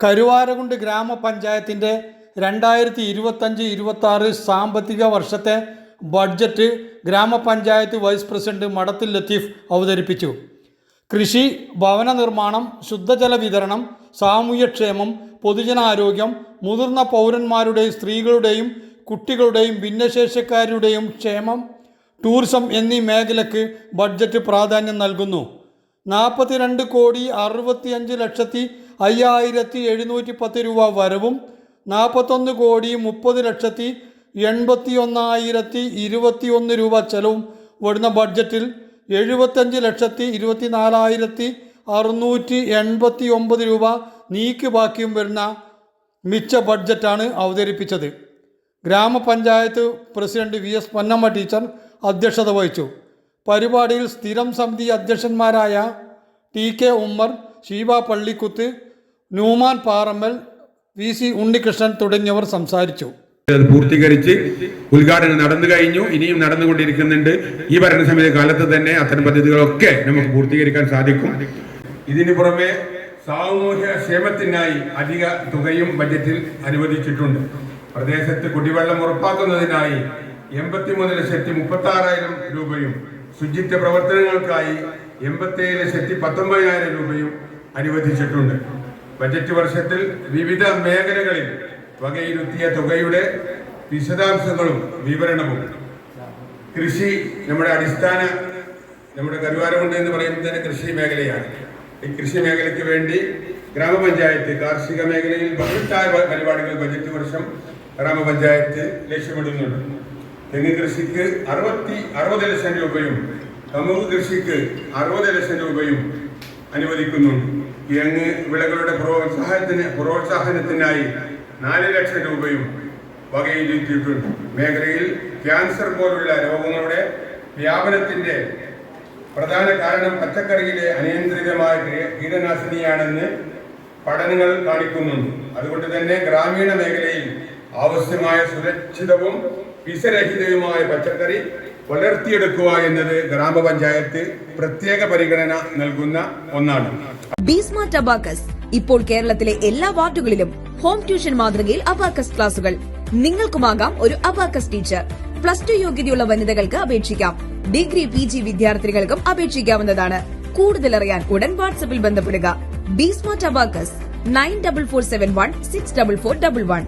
കരുവാരകുണ്ട് ഗ്രാമപഞ്ചായത്തിൻ്റെ 2025-26 സാമ്പത്തിക വർഷത്തെ ബഡ്ജറ്റ് ഗ്രാമപഞ്ചായത്ത് വൈസ് പ്രസിഡന്റ് മഠത്തിൽ ലത്തീഫ് അവതരിപ്പിച്ചു. കൃഷി, ഭവന നിർമ്മാണം, ശുദ്ധജല വിതരണം, സാമൂഹ്യക്ഷേമം, പൊതുജനാരോഗ്യം, മുതിർന്ന പൗരന്മാരുടെയും സ്ത്രീകളുടെയും കുട്ടികളുടെയും ഭിന്നശേഷിക്കാരുടെയും ക്ഷേമം, ടൂറിസം എന്നീ മേഖലയ്ക്ക് ബഡ്ജറ്റ് പ്രാധാന്യം നൽകുന്നു. 42,65,710 രൂപ വരവും 41,30,80,81,021 രൂപ ചെലവും വരുന്ന ബഡ്ജറ്റിൽ 75,24,689 രൂപ നീക്കി ബാക്കിയും വരുന്ന മിച്ച ബഡ്ജറ്റാണ് അവതരിപ്പിച്ചത്. ഗ്രാമപഞ്ചായത്ത് പ്രസിഡന്റ് VS പൊന്നമ്മ ടീച്ചർ അധ്യക്ഷത വഹിച്ചു. പരിപാടിയിൽ സ്ഥിരം സമിതി അധ്യക്ഷന്മാരായ TK ഉമ്മർ, ഷീബ പള്ളിക്കുത്ത്, നൂമാൻ പാറമ്മൽ, VC ഉണ്ണികൃഷ്ണൻ തുടങ്ങിയവർ സംസാരിച്ചു. പൂർത്തീകരിച്ച് ഉദ്ഘാടനം നടന്നു കഴിഞ്ഞു, ഇനിയും നടന്നുകൊണ്ടിരിക്കുന്നുണ്ട്. ഈ ഭരണസമിതി കാലത്ത് തന്നെ അത്തരം പദ്ധതികളൊക്കെ നമുക്ക് പൂർത്തീകരിക്കാൻ സാധിക്കും. ഇതിനു പുറമെ സാമൂഹ്യ ക്ഷേമത്തിനായി അധിക തുകയും ബജറ്റിൽ അനുവദിച്ചിട്ടുണ്ട്. പ്രദേശത്ത് കുടിവെള്ളം ഉറപ്പാക്കുന്നതിനായി 83,36,000 രൂപയും ശുചിത്വ പ്രവർത്തനങ്ങൾക്കായി 87,19,000 രൂപയും അനുവദിച്ചിട്ടുണ്ട്. ബജറ്റ് വർഷത്തിൽ വിവിധ മേഖലകളിൽ വകയിരുത്തിയ തുകയുടെ വിശദാംശങ്ങളും വിവരണവും. കൃഷി നമ്മുടെ കരുവാരകുണ്ട് എന്ന് പറയുന്നത് തന്നെ കൃഷി മേഖലയാണ്. ഈ കൃഷി മേഖലയ്ക്ക് വേണ്ടി ഗ്രാമപഞ്ചായത്ത് കാർഷിക മേഖലയിൽ ബൃഹത്തായ പരിപാടികൾ ബജറ്റ് വർഷം ഗ്രാമപഞ്ചായത്ത് ലക്ഷ്യമിടുന്നുണ്ട്. തെങ്ങ് കൃഷിക്ക് 60 ലക്ഷം രൂപയും കമുക് കൃഷിക്ക് 60 ലക്ഷം രൂപയും അനുവദിക്കുന്നുണ്ട്. കിഴങ്ങ് വിളകളുടെ പ്രോത്സാഹനത്തിനായി 4 ലക്ഷം രൂപയും വകയിരുത്തിയിട്ടുണ്ട്. മേഖലയിൽ ക്യാൻസർ പോലുള്ള രോഗങ്ങളുടെ വ്യാപനത്തിന്റെ പ്രധാന കാരണം പച്ചക്കറിയിലെ അനിയന്ത്രിതമായ കീടനാശിനിയാണെന്ന് പഠനങ്ങൾ കാണിക്കുന്നുണ്ട്. അതുകൊണ്ട് തന്നെ ഗ്രാമീണ മേഖലയിൽ ആവശ്യമായ സുരക്ഷിതവും വിഷരഹിതവുമായ പച്ചക്കറി വളർത്തിയെടുക്കുക എന്നത് ഗ്രാമപഞ്ചായത്ത് പ്രത്യേക പരിഗണന നൽകുന്ന ഒന്നാണ്. ബിസ്മാർട്ട് അബാക്കസ് ഇപ്പോൾ കേരളത്തിലെ എല്ലാ വാർഡുകളിലും ഹോം ട്യൂഷൻ മാതൃകയിൽ അബാക്കസ് ക്ലാസുകൾ. നിങ്ങൾക്കുമാകാം ഒരു അബാക്കസ് ടീച്ചർ. +2 യോഗ്യതയുള്ള വനിതകൾക്ക് അപേക്ഷിക്കാം. ഡിഗ്രി PG വിദ്യാർത്ഥികൾക്കും അപേക്ഷിക്കാവുന്നതാണ്. കൂടുതലറിയാൻ ഉടൻ വാട്സ്ആപ്പിൽ ബന്ധപ്പെടുക. ബിസ്മാർട്ട് അബാക്കസ് 9447164411.